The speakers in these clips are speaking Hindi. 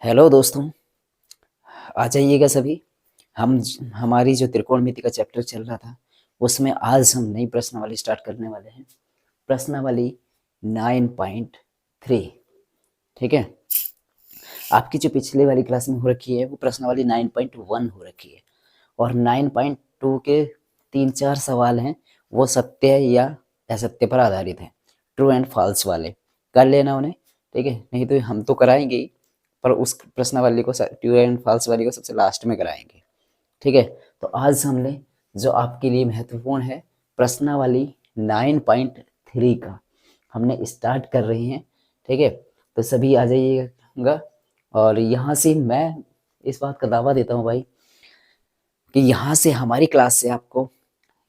हेलो दोस्तों, आ जाइएगा सभी। हम हमारी जो त्रिकोणमिति का चैप्टर चल रहा था उसमें आज हम नई प्रश्नावली स्टार्ट करने वाले हैं। प्रश्नावली 9.3। ठीक है, आपकी जो पिछले वाली क्लास में हो रखी है वो प्रश्नावली 9.1 हो रखी है और 9.2 के 3-4 सवाल हैं, वो सत्य या असत्य पर आधारित हैं, ट्रू एंड फॉल्स वाले। कर लेना उन्हें, ठीक है, नहीं तो हम तो कराएंगे ही, पर उस प्रश्नावली को, ट्रू एंड फॉल्स वाली को सबसे लास्ट में कराएंगे। ठीक है, तो आज हमने जो आपके लिए महत्वपूर्ण है प्रश्नावली 9.3 का हमने स्टार्ट कर रहे हैं। ठीक है, तो सभी आ जाइएगा। और यहाँ से मैं इस बात का दावा देता हूँ भाई कि यहाँ से हमारी क्लास से आपको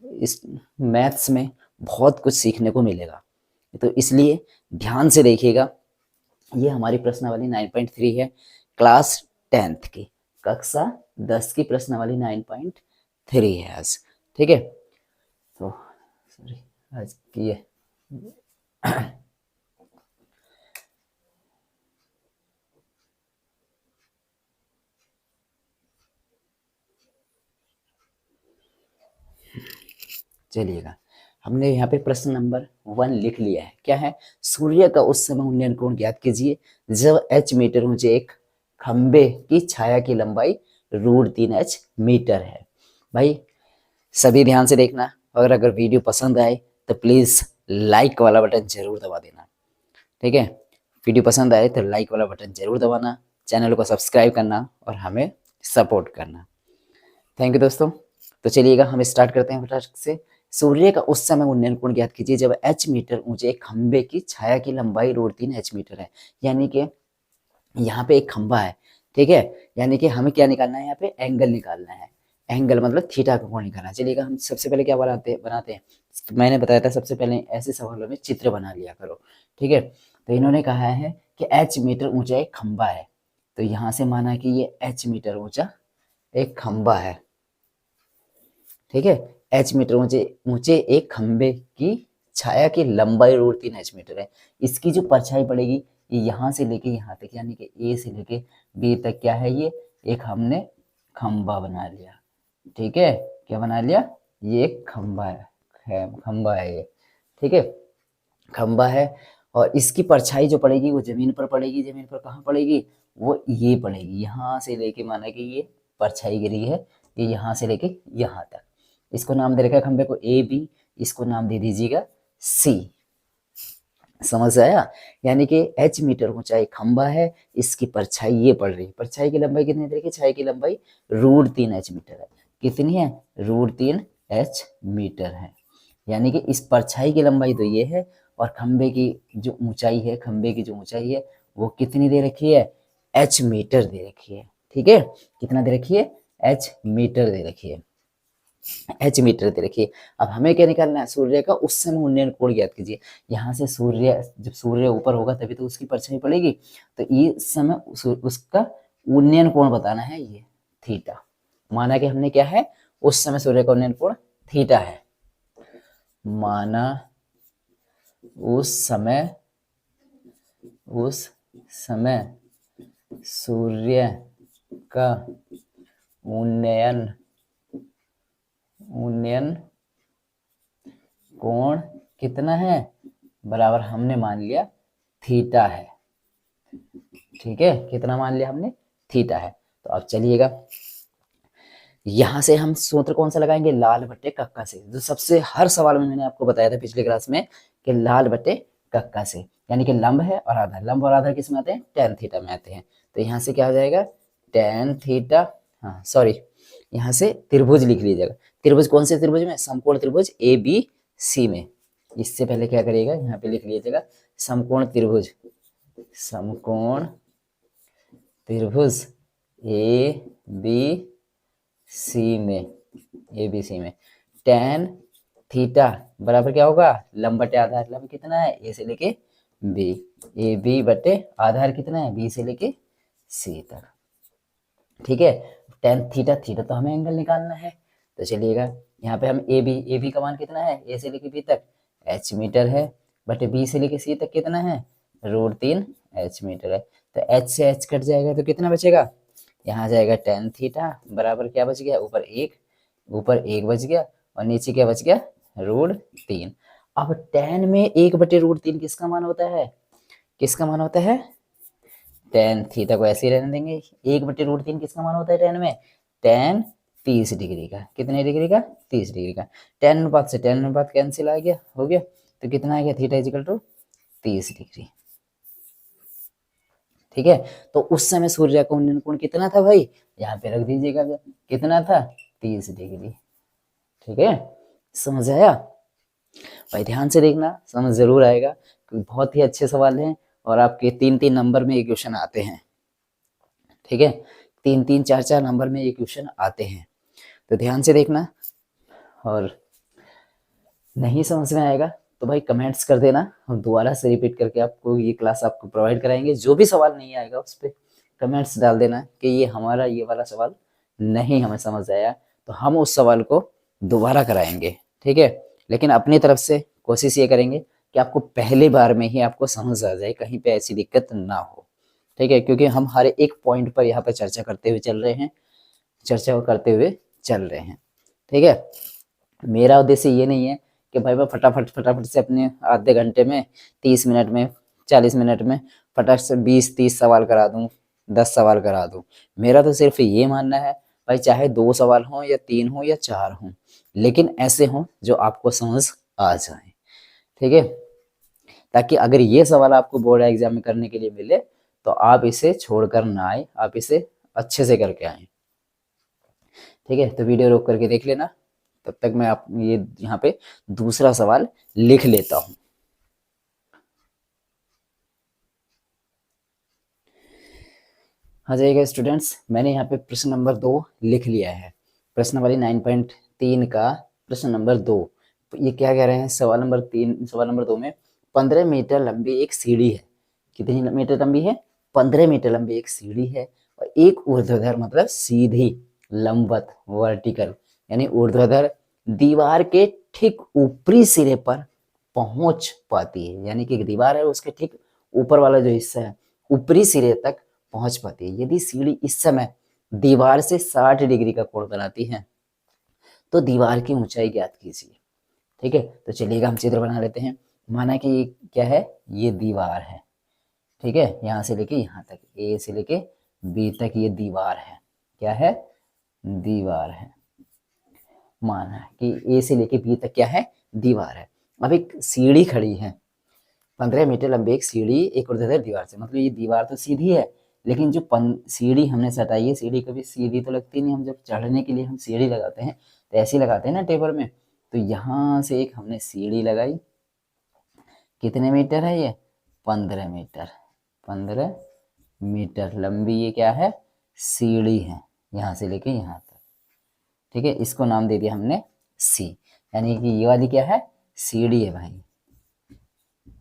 इस मैथ्स में बहुत कुछ सीखने को मिलेगा, तो इसलिए ध्यान से देखिएगा। ये हमारी प्रश्नावली 9.3 है, क्लास 10th की, कक्षा 10 की प्रश्नावली 9.3 है आज। ठीक है, तो सॉरी आज की है चलिएगा, हमने यहाँ पे प्रश्न नंबर 1 लिख लिया है। क्या है? सूर्य का उस समय उन्नयन कोण ज्ञात कीजिए जब h मीटर ऊंचे एक खंबे की छाया की लंबाई √3h मीटर है। भाई सभी ध्यान से देखना, और अगर वीडियो पसंद आए तो प्लीज लाइक वाला बटन जरूर दबा देना। ठीक है, वीडियो पसंद आए तो लाइक वाला बटन जरूर दबाना, चैनल को सब्सक्राइब करना और हमें सपोर्ट करना। थैंक यू दोस्तों। तो चलिएगा हम स्टार्ट करते हैं फटाफट से। सूर्य का उस समय उन्नयन कोण ज्ञात कीजिए जब h मीटर ऊंचे एक खंबे की छाया की लंबाई √3h मीटर है। यानी कि यहाँ पे एक खंबा है, ठीक है, यानी कि हमें क्या निकालना है? यहाँ पे एंगल निकालना है। एंगल मतलब थीटा का कोण निकालना है। चलिएगा हम सबसे पहले क्या बनाते हैं, मैंने बताया था सबसे पहले ऐसे सवालों में चित्र बना लिया करो। ठीक है, तो इन्होंने कहा है कि h मीटर ऊंचा एक खंबा है, तो यहाँ से माना कि ये h मीटर ऊंचा एक खंबा है। ठीक है, h मीटर ऊंचे ऊंचे एक खंबे की छाया की लंबाई √3h मीटर है। इसकी जो परछाई पड़ेगी ये यहाँ से लेके यहाँ तक, यानी कि A से लेके B तक क्या है? ये एक हमने खंबा बना लिया। ठीक है, क्या बना लिया? ये एक खंबा खंबा है ये। ठीक है, खंबा है और इसकी परछाई जो पड़ेगी वो जमीन पर पड़ेगी। जमीन पर कहाँ पड़ेगी? वो ये पड़ेगी, यहाँ से लेके, माना कि ये परछाई गिरी है, ये यहाँ से लेके यहाँ तक। इसको नाम दे रखा है खंबे को AB, इसको नाम दे दीजिएगा C। समझ आया? यानी कि h मीटर ऊंचा एक खंबा है, इसकी परछाई ये पड़ रही है। परछाई की लंबाई कितनी देखिए, छाया की लंबाई √3h मीटर है। कितनी है? √3h मीटर है। यानी कि इस परछाई की लंबाई तो ये है, और खंबे की जो ऊंचाई है, खंबे की जो ऊंचाई है वो कितनी दे रखी है? h मीटर दे रखी है। ठीक है, कितना दे रखी है? h मीटर दे रखी है। h मीटर दे रखिए। अब हमें क्या निकालना है? सूर्य का उस समय उन्नयन कोण ज्ञात कीजिए। यहाँ से सूर्य, जब सूर्य ऊपर होगा तभी तो उसकी परछाई पड़ेगी, तो ये समय उसका उन्नयन कोण बताना है, ये थीटा। माना कि हमने क्या है? उस समय सूर्य का उन्नयन कोण थीटा है। माना उस समय सूर्य का उन्नयन कोण कितना है? बराबर हमने मान लिया थीटा है। ठीक है, कितना मान लिया हमने? थीटा है। तो अब चलिएगा, यहां से हम सूत्र कौन सा लगाएंगे? लाल बट्टे कक्का से, जो सबसे हर सवाल में मैंने आपको बताया था पिछले क्लास में कि लाल बट्टे कक्का से, यानी कि लंब है और आधार। लंब और आधार किस में आते हैं? tan थीटा में आते हैं। तो यहाँ से क्या हो जाएगा? tan थीटा, हाँ सॉरी, यहाँ से त्रिभुज लिख लीजिएगा। त्रिभुज कौन से त्रिभुज में? समकोण त्रिभुज ABC में। इससे पहले क्या करिएगा? यहाँ पे लिख लीजिएगा समकोण त्रिभुज, समकोण त्रिभुज ABC में tan थीटा बराबर क्या होगा? लंब बटे आधार। लंब कितना है? A से लेके B, AB बटे आधार कितना है? B से लेके C तक। ठीक है, tan थीटा, थीटा तो हमें एंगल निकालना है। तो चलिएगा, यहाँ पे हम AB का मान कितना है? A से लेके B तक h मीटर है, बटे B से लेके C तक कितना है? √3 h मीटर है, तो h से h कट जाएगा तो कितना बचेगा, यहाँ आ जाएगा tan थीटा बराबर क्या बच गया, ऊपर एक बच गया और नीचे क्या बच गया, √3। अब tan में 1/√3 किसका मान होता है, किसका मान होता है, tan थीटा को ऐसे ही रहने देंगे, 1/√3 किसका मान होता है tan में, tan 30 डिग्री का, कितने डिग्री का, 30 डिग्री का। tan अनुपात से tan अनुपात कैंसिल आ गया, हो गया, तो कितना आ गया, थीटा इजिकल टू 30 डिग्री। ठीक है, तो उस समय सूर्य का उन्नयन कोण कितना था भाई, यहाँ पे रख दीजिएगा, कितना था, 30 डिग्री। ठीक है, समझ आया भाई, ध्यान से देखना, समझ जरूर आएगा, बहुत ही अच्छे सवाल हैं और आपके 3-3 नंबर में ये क्वेश्चन आते हैं। ठीक है, 3-3 4-4 नंबर में ये क्वेश्चन आते हैं, तो ध्यान से देखना, और नहीं समझ में आएगा तो भाई कमेंट्स कर देना, हम दोबारा से रिपीट करके आपको ये क्लास आपको प्रोवाइड कराएंगे। जो भी सवाल नहीं आएगा उस पर कमेंट्स डाल देना कि ये हमारा ये वाला सवाल नहीं हमें समझ आया, तो हम उस सवाल को दोबारा कराएंगे। ठीक है, लेकिन अपनी तरफ से कोशिश ये करेंगे कि आपको पहली बार में ही आपको समझ आ जाए, कहीं पे ऐसी दिक्कत ना हो। ठीक है, क्योंकि हम हर एक पॉइंट पर यहाँ पर चर्चा करते हुए चल रहे हैं। ठीक है, मेरा उद्देश्य ये नहीं है कि भाई मैं फटाफट से अपने आधे घंटे में, 30 मिनट में, 40 मिनट में फटाक से 20-30 सवाल करा दूं, 10 सवाल करा दूं। मेरा तो सिर्फ ये मानना है भाई, चाहे 2 सवाल हों या 3 हों या 4 हों, लेकिन ऐसे हों जो आपको समझ आ जाए। ठीक है, ताकि अगर ये सवाल आपको बोर्ड एग्जाम में करने के लिए मिले तो आप इसे छोड़कर ना आए, आप इसे अच्छे से करके आए। ठीक है, तो वीडियो रोक करके देख लेना, तब तक मैं आप ये यहाँ पे दूसरा सवाल लिख लेता हूं। आ जाइएगा स्टूडेंट्स, मैंने यहाँ पे प्रश्न नंबर 2 लिख लिया है, प्रश्न वाली 9.3 का प्रश्न नंबर 2। ये क्या कह रहे हैं, सवाल नंबर 2 में 15 मीटर लंबी एक सीढ़ी है, कितनी मीटर लंबी है, 15 मीटर लंबी एक सीढ़ी है, और एक ऊर्ध्वाधर मतलब सीधी, लंबवत वर्टिकल यानी ऊर्ध्वाधर दीवार के ठीक ऊपरी सिरे पर पहुंच पाती है, यानी कि दीवार है उसके ठीक ऊपर वाला जो हिस्सा है ऊपरी सिरे तक पहुंच पाती है। यदि सीढ़ी इस समय दीवार से 60 डिग्री का कोण बनाती है तो दीवार की ऊंचाई ज्ञात कीजिए। ठीक है, तो चलिएगा हम चित्र बना लेते हैं। माना कि ये क्या है, ये दीवार है। ठीक है, यहाँ से लेके यहाँ तक, ए से लेके बी तक ये दीवार है, क्या है, दीवार है। माना कि ए से लेके बी तक क्या है, दीवार है। अब एक सीढ़ी खड़ी है, 15 मीटर लंबी एक सीढ़ी एक ऊर्ध्वाधर दीवार से, मतलब ये दीवार तो सीधी है, लेकिन जो सीढ़ी हमने सटाई है, सीढ़ी कभी सीधी तो लगती नहीं, हम जब चढ़ने के लिए हम सीढ़ी लगाते हैं तो ऐसी लगाते हैं ना टेबल में, तो यहाँ से एक हमने सीढ़ी लगाई, कितने मीटर है ये, 15 मीटर, 15 मीटर लंबी ये क्या है, सीढ़ी है, यहाँ से लेके यहाँ तक। ठीक है, इसको नाम दे दिया हमने सी, यानी कि ये वाली क्या है, सीढ़ी है भाई,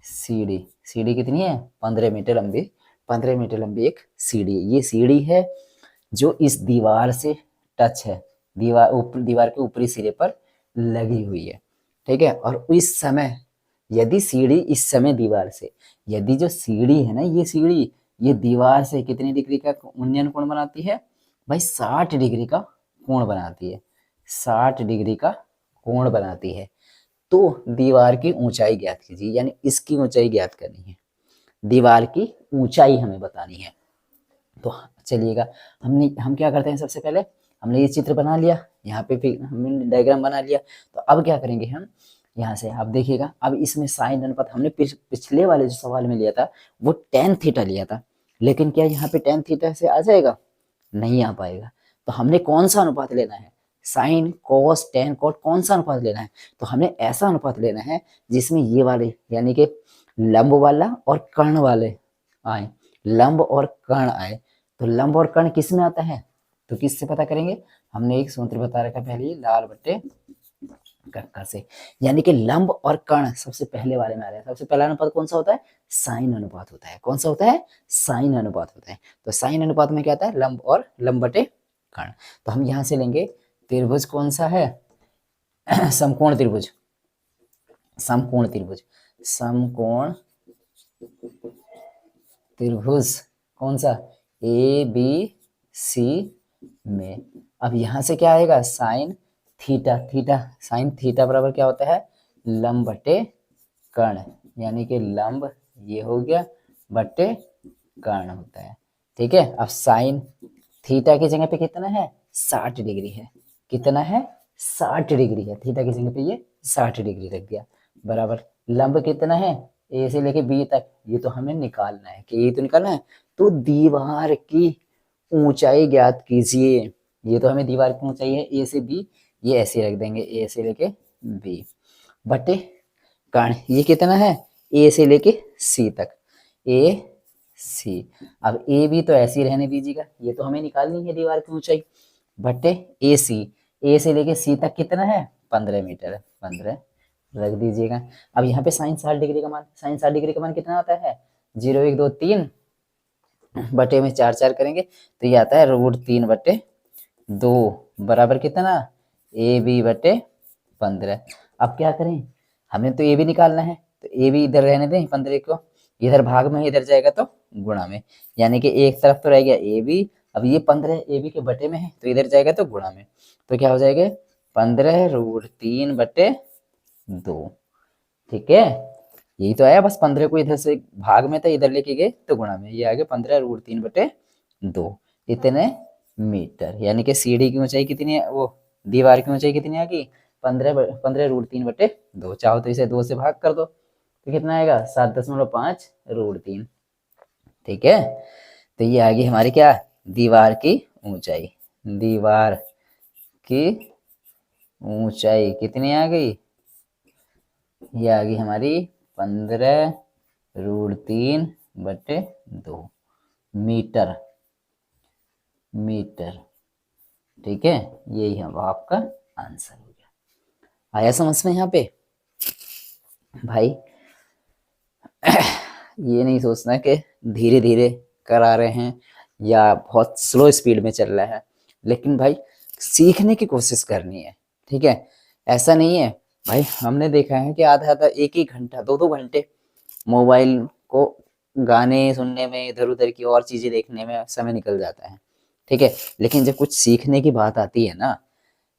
सीढ़ी कितनी है, 15 मीटर लंबी, 15 मीटर लंबी एक सीढ़ी। ये सीढ़ी है जो इस दीवार से टच है, दीवार के ऊपरी सिरे पर लगी हुई है। ठीक है, और इस समय यदि सीढ़ी इस समय दीवार से, यदि जो सीढ़ी है ना, ये सीढ़ी ये दीवार से कितनी डिग्री का उन्नयन कोण बनाती है भाई, 60 डिग्री का कोण बनाती है, 60 डिग्री का कोण बनाती है। तो दीवार की ऊंचाई ज्ञात कीजिए, यानी इसकी ऊंचाई ज्ञात करनी है, दीवार की ऊंचाई हमें बतानी है। तो चलिएगा, हम क्या करते हैं, सबसे पहले हमने ये चित्र बना लिया, यहाँ पे फिर हमने डायग्राम बना लिया, तो अब क्या करेंगे हम, यहाँ से आप देखिएगा, अब इसमें साइन अनुपात हमने पिछले वाले जो सवाल में लिया था वो tan थीटा लिया था, लेकिन क्या यहाँ पे tan थीटा से आ जाएगा, नहीं आ पाएगा। तो हमने कौन सा अनुपात लेना है, साइन कॉस टेन कॉट, कौन सा अनुपात लेना है, तो हमने ऐसा अनुपात लेना है जिसमें ये वाले यानी कि लंब वाला और कर्ण वाले आए, लंब और कर्ण आए। तो लंब और कर्ण किस में आता है, तो किससे पता करेंगे, हमने एक सूत्र बता रखा पहले, लाल बट्टे कक्का से, यानी कि लंब और कर्ण सबसे पहले वाले में आ रहे हैं। सबसे पहला अनुपात कौन सा होता है, साइन अनुपात होता है। कौन सा होता है, साइन अनुपात होता है। तो साइन अनुपात में क्या आता है, लंब और लंब बटे कर्ण। तो हम यहां से लेंगे त्रिभुज कौन सा है, समकोण त्रिभुज, समकोण त्रिभुज, समकोण त्रिभुज कौन सा, ए बी सी में। अब यहां से क्या आएगा, sine theta, theta sine theta बराबर क्या होता है, लंब बटे कर्ण, यानी कि लंब ये हो गया बटे कर्ण होता है। ठीक है, अब साइन थीटा की जगह पे कितना है, 60 डिग्री है। कितना है, 60 डिग्री है। थीटा की जगह पे ये 60 डिग्री रख दिया, बराबर लंब कितना है, ए से लेके बी तक, ये तो हमें निकालना है कि ये तो निकालना है। तो दीवार की ऊंचाई ज्ञात कीजिए। ये तो हमें दीवार की ऊंचाई है ए से बी, ये ऐसे रख देंगे ए से लेके बी बटे कर्ण, ये कितना है, ए से लेके सी तक, ए सी। अब ए बी तो ऐसे ही रहने दीजिएगा, ये तो हमें निकालनी है दीवार की ऊंचाई, बटे ए सी, ए से लेके सी तक कितना है, 15 मीटर है, 15 रख दीजिएगा। अब यहाँ पे साइन 60 डिग्री का मान, साइन 60 डिग्री का मान कितना आता है, 0 1 2 3 बटे में 4 4 करेंगे तो ये आता है √3/2 बराबर कितना, ए बी बटे 15। अब क्या करें, हमें तो ए बी निकालना है, तो ए बी इधर रहने दें 15 को, इधर भाग में, इधर जाएगा तो गुणा में, यानी कि एक तरफ तो रह गया ए बी, अब ये 15 ए बी के बटे में है तो इधर जाएगा तो गुणा में, तो क्या हो जाएगा 15√3/2। ठीक है, यही तो आया, बस 15 को इधर से भाग में था, इधर लेके गए तो गुणा में, ये आ गया 15√3/2 इतने मीटर। यानी कि सीढ़ी की ऊंचाई कितनी है, वो दीवार की ऊंचाई कितनी आ गई, 15√3/2। चाहो तो इसे 2 से भाग कर दो तो कितना आएगा, 7.5√3। ठीक है, तो ये आ गई हमारी क्या, दीवार की ऊंचाई। दीवार की ऊंचाई कितनी आ गई, ये आ गई हमारी 15√3/2 मीटर, मीटर। ठीक है, यही हम आपका आंसर हो गया। आया समझ में यहाँ पे भाई। ये नहीं सोचना कि धीरे धीरे करा रहे हैं या बहुत स्लो स्पीड में चल रहा है, लेकिन भाई सीखने की कोशिश करनी है। ठीक है, ऐसा नहीं है भाई, हमने देखा है कि आधा आधा एक एक घंटा 2 2 घंटे मोबाइल को गाने सुनने में, इधर उधर की और चीजें देखने में समय निकल जाता है। ठीक है, लेकिन जब कुछ सीखने की बात आती है ना,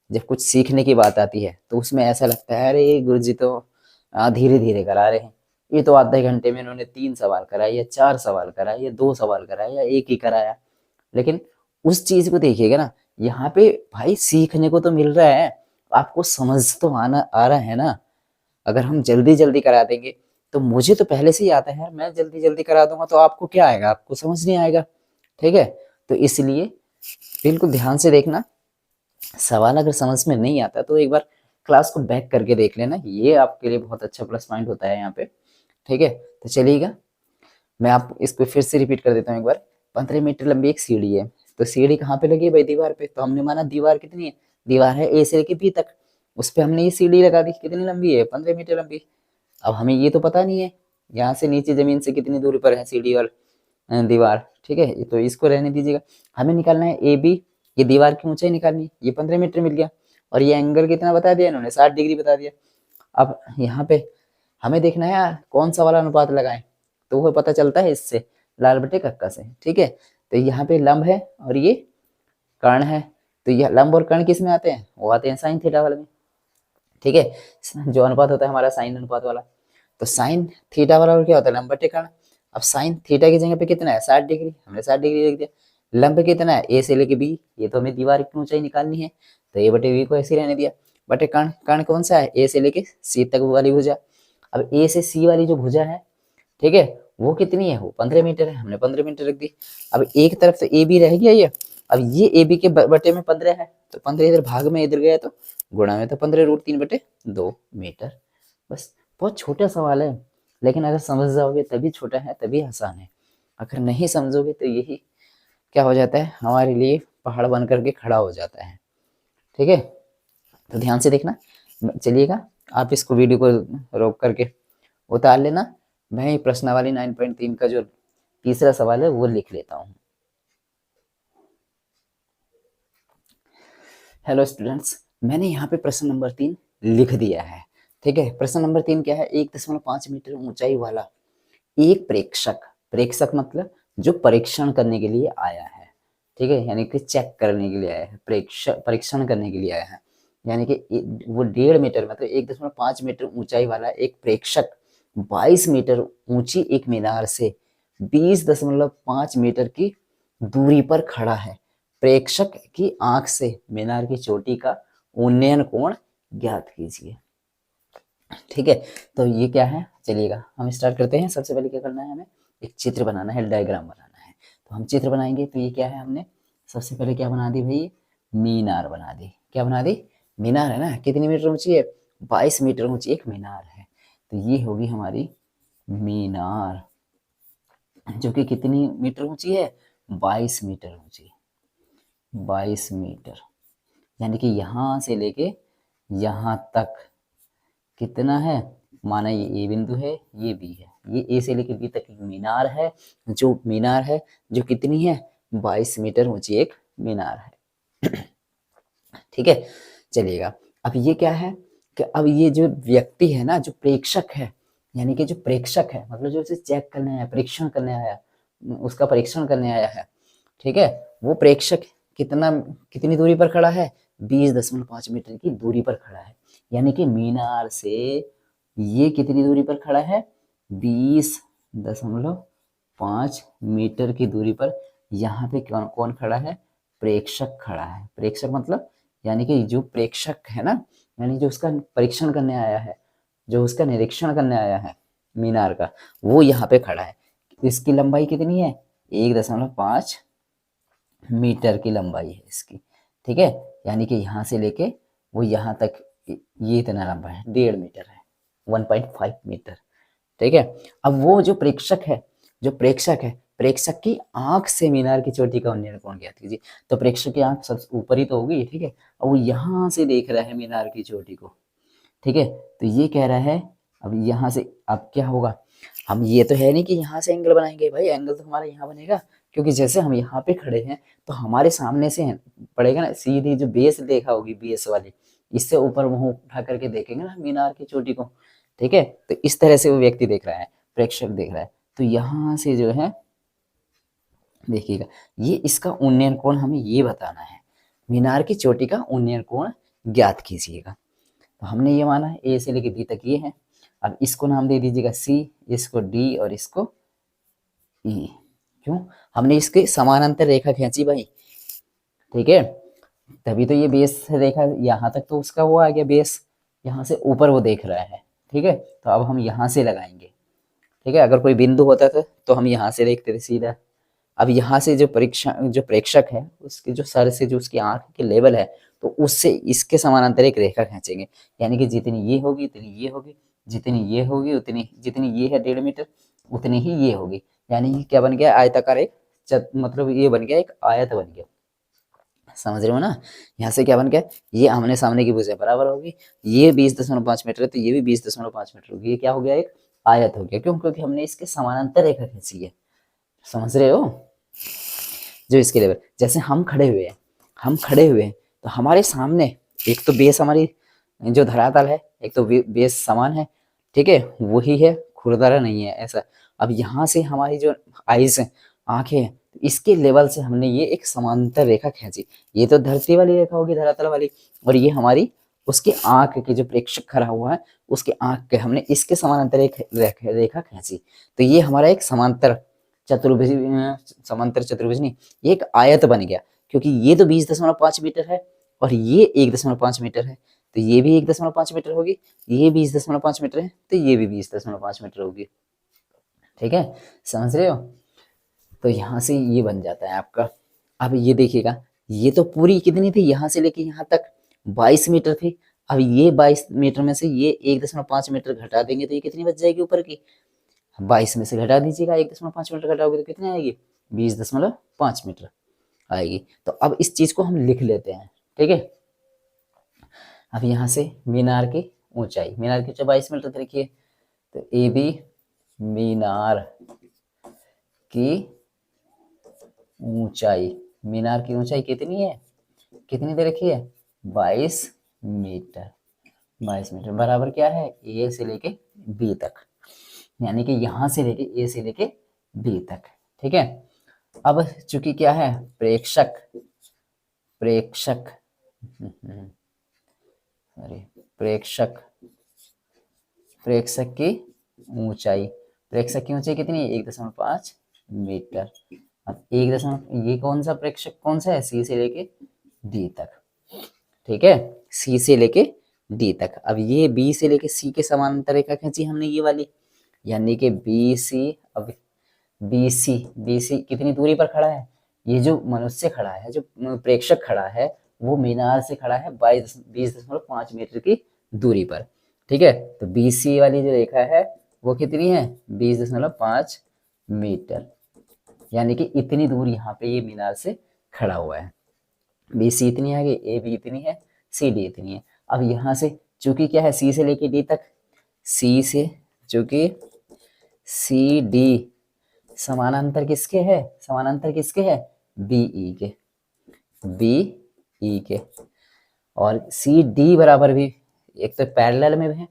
जब कुछ सीखने की बात आती है तो उसमें ऐसा लगता है अरे गुरु जी तो धीरे धीरे करा रहे हैं, ये तो आधे घंटे में इन्होंने 3 सवाल कराए या 4 सवाल कराए या 2 सवाल कराए या एक ही कराया। लेकिन उस चीज को देखिएगा ना, यहाँ पे भाई सीखने को तो मिल रहा है, आपको समझ तो आना आ रहा है ना। अगर हम जल्दी जल्दी करा देंगे तो मुझे तो पहले से ही आता है, मैं जल्दी जल्दी करा दूंगा तो आपको क्या आएगा, आपको समझ नहीं आएगा। ठीक है, तो इसलिए बिल्कुल ध्यान से देखना, सवाल अगर समझ में नहीं आता तो एक बार क्लास को बैक करके देख लेना, ये आपके लिए बहुत अच्छा प्लस पॉइंट होता है यहाँ पे। ठीक है, तो चलिएगा मैं आप इसको फिर से रिपीट कर देता हूँ एक बार। 15 मीटर लंबी एक सीढ़ी है, तो सीढ़ी कहाँ पे लगी है भाई, दीवार पे, तो हमने माना दीवार कितनी है, दीवार है ए से लेके बी तक, उस पर हमने ये सीढ़ी लगा दी, कितनी लंबी है, 15 मीटर लंबी। अब हमें ये तो पता नहीं है यहाँ से नीचे जमीन से कितनी दूरी पर है सीढ़ी और दीवार। ठीक है, तो इसको रहने दीजिएगा, हमें निकालना है ए बी, ये दीवार की ऊंचाई निकालनी है, ये 15 मीटर मिल गया, और ये एंगल कितना बता दिया इन्होंने, 60 डिग्री बता दिया। अब यहाँ पे हमें देखना है कौन सा वाला अनुपात लगाएं, तो वो पता चलता है इससे, लाल बटे कक्का से। ठीक है, तो यहाँ पे लंब है और ये कर्ण है, तो यह लंब और कर्ण किस में आते हैं, वो आते हैं साइन थीटा वाले में। ठीक है, जो अनुपात होता है हमारा साइन अनुपात वाला, तो साइन थीटा बराबर क्या होता है, लंब बटे कर्ण। अब साइन थीटा की जगह पे कितना है, 60 डिग्री, हमने 60 डिग्री लिख दिया। लंब कितना है, ए से लेके बी, ये तो हमें दीवार की ऊंचाई निकालनी है, तो ए बटे बी को ऐसे रहने दिया, बटे कर्ण, कर्ण कौन सा है, ए से लेके सी तक वाली भुजा। अब ए से सी वाली जो भुजा है, ठीक है, वो कितनी है, वो 15 मीटर है, हमने 15 मीटर रख दी। अब एक तरफ तो ए बी रह गया ये, अब ये ए बी के बटे में 15 है, तो 15 इधर भाग में इधर गया तो गुणा में, तो 15√3/2 मीटर। बस बहुत छोटा सवाल है, लेकिन अगर समझ जाओगे तभी छोटा है, तभी आसान है। अगर नहीं समझोगे तो यही क्या हो जाता है, हमारे लिए पहाड़ बन करके खड़ा हो जाता है। ठीक है, तो ध्यान से देखना, चलिएगा आप इसको वीडियो को रोक करके उतार लेना, मैं प्रश्नावली 9.3 का जो तीसरा सवाल है वो लिख लेता हूँ। हेलो स्टूडेंट्स, मैंने यहाँ पे प्रश्न नंबर 3 लिख दिया है। ठीक है, प्रश्न नंबर 3 क्या है, 1.5 मीटर ऊंचाई वाला एक प्रेक्षक प्रेक्षक मतलब जो परीक्षण करने के लिए आया है, ठीक है, यानी कि चेक करने के लिए आया है, परीक्षण करने के लिए आया है। यानी कि वो 1.5 मीटर मतलब 1.5 मीटर ऊंचाई वाला एक प्रेक्षक 22 मीटर ऊंची एक मीनार से 20.5 मीटर की दूरी पर खड़ा है। प्रेक्षक की आंख से मीनार की चोटी का उन्नयन कोण ज्ञात कीजिए। ठीक है, तो ये क्या है, चलिएगा हम स्टार्ट करते हैं। सबसे पहले क्या करना है, हमें एक चित्र बनाना है, डायग्राम बनाना है। तो हम चित्र बनाएंगे। तो ये क्या है, हमने सबसे पहले क्या बना दी भाई, मीनार बना दी। क्या बना दी, मीनार है ना। कितनी मीटर ऊंची है, 22 मीटर ऊंची एक मीनार है। तो ये होगी हमारी मीनार, जो कि कितनी मीटर ऊंची है, 22 मीटर ऊंची, 22 मीटर। यानी कि यहाँ से लेके यहाँ तक कितना है, माना ये ए बिंदु है, ये बी है, ये ए से लेकर बी तक एक मीनार है। जो मीनार है जो कितनी है, 22 मीटर ऊंची एक मीनार है। ठीक है, चलिएगा। अब ये क्या है कि अब ये जो व्यक्ति है ना, जो प्रेक्षक है, यानी कि जो प्रेक्षक है मतलब जो उसे चेक करने आया, परीक्षण करने आया, उसका परीक्षण करने आया है, ठीक है, वो प्रेक्षक कितनी दूरी पर खड़ा है, 20.5 मीटर की दूरी पर खड़ा है। यानी कि मीनार से ये कितनी दूरी पर खड़ा है, 20.5 मीटर की दूरी पर। यहाँ पे कौन कौन खड़ा है, प्रेक्षक खड़ा है। प्रेक्षक मतलब यानी कि जो प्रेक्षक है ना, यानी जो उसका परीक्षण करने आया है, जो उसका निरीक्षण करने आया है मीनार का, वो यहाँ पे खड़ा है। इसकी लंबाई कितनी है, 1.5 मीटर की लंबाई है इसकी। ठीक है, यानी कि यहाँ से लेके वो यहाँ तक ये इतना लंबा है, 1.5 मीटर है, 1.5 मीटर। ठीक है, अब वो जो प्रेक्षक है, जो प्रेक्षक है, प्रेक्षक की आंख से मीनार की चोटी का उन्नयन कोण ज्ञात कीजिए। तो प्रेक्षक की आंख सबसे ऊपर ही तो होगी, ठीक है, अब वो यहाँ से देख रहा है मीनार की चोटी को। ठीक है, तो ये कह रहा है, अब यहाँ से अब क्या होगा, हम ये तो है नहीं कि यहाँ से एंगल बनाएंगे भाई, एंगल तो हमारा यहाँ बनेगा, क्योंकि जैसे हम यहाँ पे खड़े हैं तो हमारे सामने से पड़ेगा ना, सीधी जो बेस देखा होगी, बेस वाली, इससे ऊपर मुंह उठा करके देखेंगे ना मीनार की चोटी को। ठीक है, तो इस तरह से वो व्यक्ति देख रहा है, प्रेक्षक देख रहा है। तो यहाँ से जो है देखिएगा, ये इसका उन्नयन कोण हमें ये बताना है, मीनार की चोटी का उन्नयन कोण ज्ञात कीजिएगा। तो हमने ये माना है ए से लेके बी तक ये है। अब इसको नाम दे दीजिएगा सी, इसको डी और इसको ई। क्यों, हमने इसके समानांतर रेखा खींची भाई। ठीक है, तभी तो ये बेस रेखा यहाँ तक तो उसका वो आ गया बेस, यहाँ से ऊपर वो देख रहा है। ठीक है, तो अब हम यहाँ से लगाएंगे। ठीक है, अगर कोई बिंदु होता था तो हम यहाँ से देखते थे सीधा। अब यहाँ से जो प्रेक्षक है उसके जो सर से जो उसकी आंख के लेवल है, तो उससे इसके समानांतर एक रेखा खींचेंगे। यानी कि जितनी ये होगी उतनी ये होगी, जितनी ये होगी उतनी, जितनी ये है 1.5 मीटर उतनी ही ये होगी। यानी कि क्या बन गया, आयताकार एक मतलब ये बन गया, एक आयत बन गया। समझ रहे हो ना, यहाँ से क्या बन गया, ये आमने सामने की भुजा बराबर होगी, ये 20.5 मीटर है तो ये भी 20.5 मीटर होगी। ये क्या हो गया, एक आयत हो गया। क्यों, क्योंकि हमने इसके समानांतर रेखा खींची है। समझ रहे हो, जो इसके लेवल, जैसे हम खड़े हुए हैं, हम खड़े हुए हैं तो हमारे सामने एक तो बेस हमारी जो धरातल है, एक तो बेस समान है, ठीक है, वही है, खुरदरा नहीं है ऐसा। अब यहाँ से हमारी जो आईज है, आंखें हैं, इसके लेवल से हमने ये एक समांतर रेखा खींची। ये तो धरती वाली रेखा होगी, धरातल वाली, और ये हमारी उसके आंख के जो प्रेक्षक खड़ा हुआ है उसके आंख के हमने इसके समानांतर एक रेखा खींची। तो ये हमारा एक समांतर चतुर्भुज, समांतर चतुर्भुज नहीं, ये एक आयत बन गया। क्योंकि ये तो 20.5 मीटर है और ये 1.5 मीटर है, तो ये भी 1.5 मीटर होगी, ये 20.5 मीटर है तो ये भी 20.5 मीटर होगी। ठीक है, समझ रहे हो। तो यहाँ से ये बन जाता है आपका। अब ये देखिएगा, ये तो पूरी कितनी थी, यहाँ से लेके यहाँ तक 22 मीटर थी। अब ये 22 मीटर में से ये 1.5 मीटर घटा देंगे तो ये कितनी बच जाएगी ऊपर की, 22 में से घटा दीजिएगा, 1.5 मीटर घटाओगे तो कितनी आएगी, 20.5 मीटर आएगी। तो अब इस चीज को हम लिख लेते हैं। ठीक है, अब यहाँ से मीनार की ऊंचाई, मीनार की ऊंचाई 22 मीटर लिखिए। तो ए बी मीनार की ऊंचाई, मीनार की ऊंचाई कितनी है, कितनी दे रखी है, 22 मीटर। 22 मीटर बराबर क्या है, ए से लेके बी तक, यानी कि यहाँ से लेके ए से लेके बी तक। ठीक है, अब चूंकि क्या है, प्रेक्षक प्रेक्षक सॉरी प्रेक्षक प्रेक्षक की ऊंचाई, प्रेक्षक की ऊंचाई कितनी है, 1.5 मीटर। अब 1 ये कौन सा प्रेक्षक कौन सा है, सी से लेके डी तक। ठीक है, सी से लेके डी तक। अब ये बी से लेके सी के समानांतर रेखा खींची हमने ये वाली, यानी कि बी सी। अब बी सी कितनी दूरी पर खड़ा है, ये जो मनुष्य खड़ा है, जो प्रेक्षक खड़ा है, वो मीनार से खड़ा है 20.5 मीटर की दूरी पर। ठीक है, तो बी सी वाली जो रेखा है वो कितनी है, 20.5 मीटर, यानी कि इतनी दूर यहाँ पे ये मीनार से खड़ा हुआ है। बी सी इतनी आगे, ए बी इतनी है, सी डी इतनी है। अब यहाँ से चूंकि क्या है, सी से लेके डी तक, सी से चूंकि सी डी समानांतर किसके है, समानांतर किसके है, बी ई के, बी ई के। और सी डी बराबर भी, एक तो पैरेलल में है,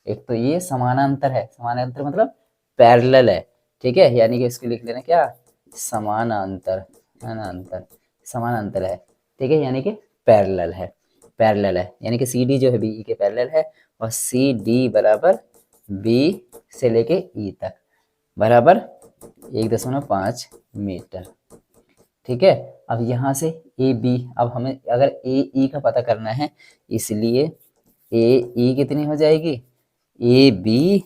एक तो ये समानांतर है, समानांतर मतलब पैरेलल है। ठीक है, यानी कि इसको लिख लेना क्या, समानांतर, अनांतर, समानांतर है। ठीक है, यानी कि पैरेलल है, पैरेलल है, यानी कि सी डी जो है बी ई के पैरेलल है, और सी डी बराबर बी से लेके ई तक बराबर 1.5 मीटर। ठीक है, अब यहाँ से ए बी, अब हमें अगर ए ई का पता करना है, इसलिए ए ई कितनी हो जाएगी, A B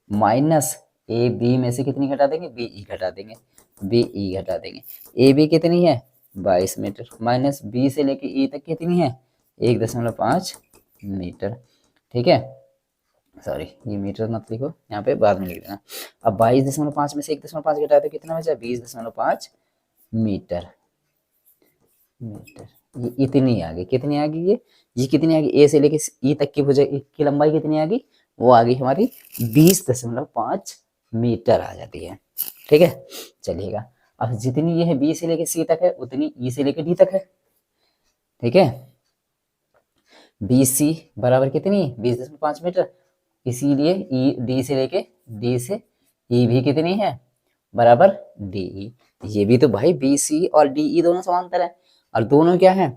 minus A B में से कितनी घटा देंगे, बी ई घटा देंगे, बी ई घटा देंगे। ए बी कितनी है 22 मीटर, माइनस बी से लेके ई तक कितनी है 1.5 मीटर। ठीक है, सॉरी ये मीटर मत लिखो, यहाँ पे बाद में लिख देना। अब 22.5 में से 1.5 घटाए तो कितना बचा, 20.5 मीटर। मीटर ये इतनी आ गई, कितनी आ गई ये कितनी आ गई, ए से लेके ई तक की भुजा की लंबाई कितनी आ गई, वो आ गई हमारी 20.5 मीटर आ जाती है। ठीक है, चलिएगा। अब जितनी ये है बी से लेके सी तक है, उतनी ई से लेके डी तक है। ठीक है, बी सी बराबर कितनी 20.5 मीटर, इसीलिए ई डी से लेके डी से ई भी कितनी है बराबर डी ई। ये भी तो भाई बी सी और डी ई दोनों समांतर है, और दोनों क्या है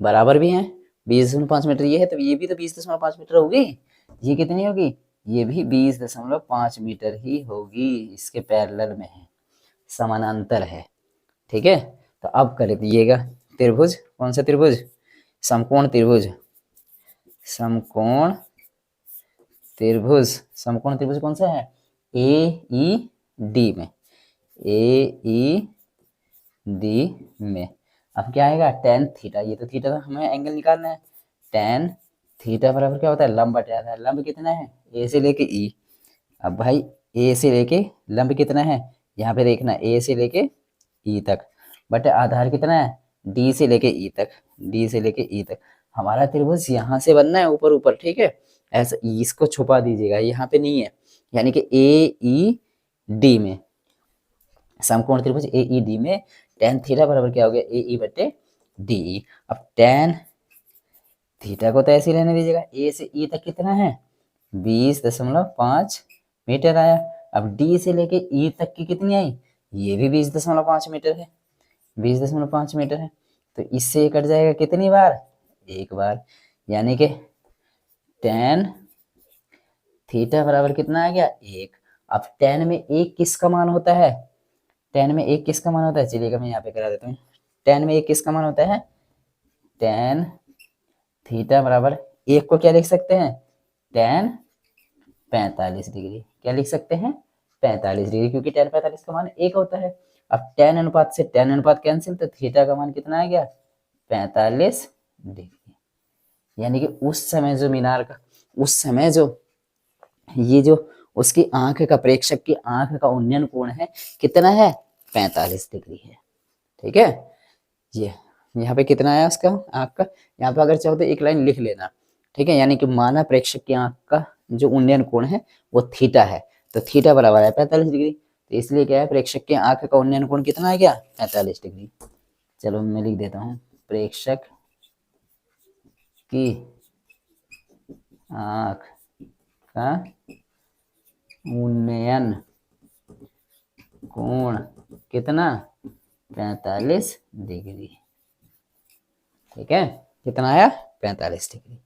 बराबर भी हैं, 20.5 मीटर ये है, तो ये भी तो 20.5 मीटर होगी। ये कितनी होगी, ये भी 20.5 मीटर ही होगी, इसके पैरेलल में है, समानांतर है। ठीक है, तो अब कर दीजिएगा त्रिभुज, कौन सा त्रिभुज, समकोण त्रिभुज, समकोण त्रिभुज, समकोण त्रिभुज कौन सा है, ए ई डी में, ए ई डी में। अब क्या आएगा टेन थीटा, ये तो थीटा हमें एंगल निकालना है, टेन थीटा बराबर क्या होता है, लंब बटा है, लंब कितना है ए से लेके ई। अब भाई ए से लेके लंब कितना है, यहाँ पे देखना ए से लेके ई तक, बट आधार कितना है डी से लेके ई तक, डी से लेके ई तक। हमारा त्रिभुज यहाँ से बनना है ऊपर ऊपर। ठीक है, ऐसा इसको छुपा दीजिएगा, यहाँ पे नहीं है, यानी कि ए ई डी में, समकोण त्रिभुज ए ई डी में टेन थीटा बराबर क्या हो गया, ए ई बटे डी ई। अब टेन थीटा को तो ऐसे ही रहने दीजिएगा, ए से ई तक कितना है 20.5 मीटर आया। अब डी से लेके ई तक की कितनी आई, ये भी 20.5 मीटर है, 20.5 मीटर है। तो इससे ये कट जाएगा कितनी बार, एक बार, यानी कि टेन थीटा बराबर कितना आ गया, एक। अब टेन में एक किसका मान होता है, टेन में एक किसका मान होता है, चलिएगा मैं यहाँ पे करा देता हूँ। टेन में एक किसका मान होता है, टेन थीटा बराबर एक को क्या लिख सकते हैं, टेन 45 डिग्री, क्या लिख सकते हैं 45 डिग्री, क्योंकि टेन 45 का मान एक होता है। अब टेन अनुपात से टेन अनुपात कैंसिल, तो थीटा का मान कितना आ गया 45 डिग्री। यानी कि उस समय जो मीनार का, उस समय जो ये जो उसकी आंख का, प्रेक्षक की आंख का उन्नयन कोण है कितना है 45 डिग्री है। ठीक है, ये यहाँ पे कितना आया उसका आंख का, यहाँ पे अगर चाहो तो एक लाइन लिख लेना। ठीक है, यानी कि माना प्रेक्षक की आंख का जो उन्नयन कोण है वो थीटा है, तो थीटा बराबर है 45 डिग्री, तो इसलिए क्या है प्रेक्षक की आंख का उन्नयन कोण कितना आ गया 45 डिग्री। चलो मैं लिख देता हूँ, प्रेक्षक की आंख का उन्नयन कोण कितना 45 डिग्री। ठीक है, कितना आया 45 डिग्री।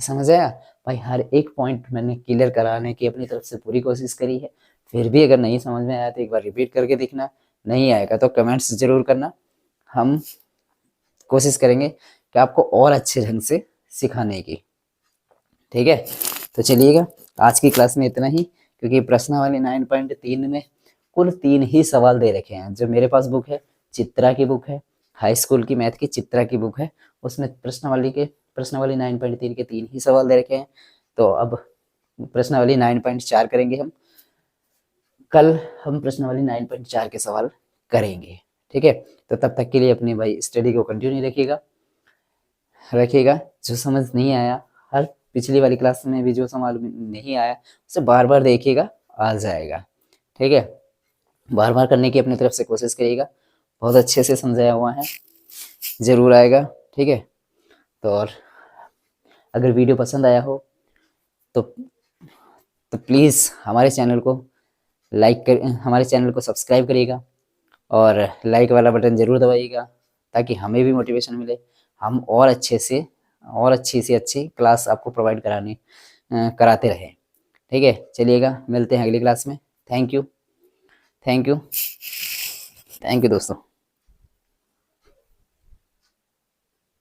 समझ आया भाई, हर एक पॉइंट मैंने क्लियर कराने की अपनी तरफ से पूरी कोशिश करी है। फिर भी अगर नहीं समझ में आया तो एक बार रिपीट करके देखना, नहीं आएगा तो कमेंट्स जरूर करना। हम कोशिश करेंगे कि आपको और अच्छे ढंग से सिखाने की। ठीक है, तो चलिएगा आज की क्लास में इतना ही, क्योंकि प्रश्नावली 9.3 में कुल 3 ही सवाल दे रखे हैं। जो मेरे पास बुक है, चित्रा की बुक है, हाई स्कूल की मैथ की चित्रा की बुक है, उसमें प्रश्नावली 9.3 के 3 ही सवाल दे रखे हैं। तो अब प्रश्नावली 9.4 करेंगे हम। कल हम प्रश्नावली 9.4 के सवाल करेंगे। ठीक है, तो तब तक के लिए अपनी भाई स्टडी को कंटिन्यू रखिएगा। जो समझ नहीं आया, हर पिछली वाली क्लास में भी जो सवाल नहीं आया उसे बार बार देखिएगा, आ जाएगा। ठीक है, बार बार करने की अपनी तरफ से कोशिश करिएगा। बहुत अच्छे से समझाया हुआ है, जरूर आएगा। ठीक है, तो और अगर वीडियो पसंद आया हो तो प्लीज़ हमारे चैनल को हमारे चैनल को सब्सक्राइब करिएगा और लाइक वाला बटन ज़रूर दबाइएगा, ताकि हमें भी मोटिवेशन मिले, हम और अच्छे से और अच्छी से अच्छी क्लास आपको प्रोवाइड कराते रहें। ठीक है, चलिएगा, मिलते हैं अगली क्लास में। थैंक यू दोस्तों।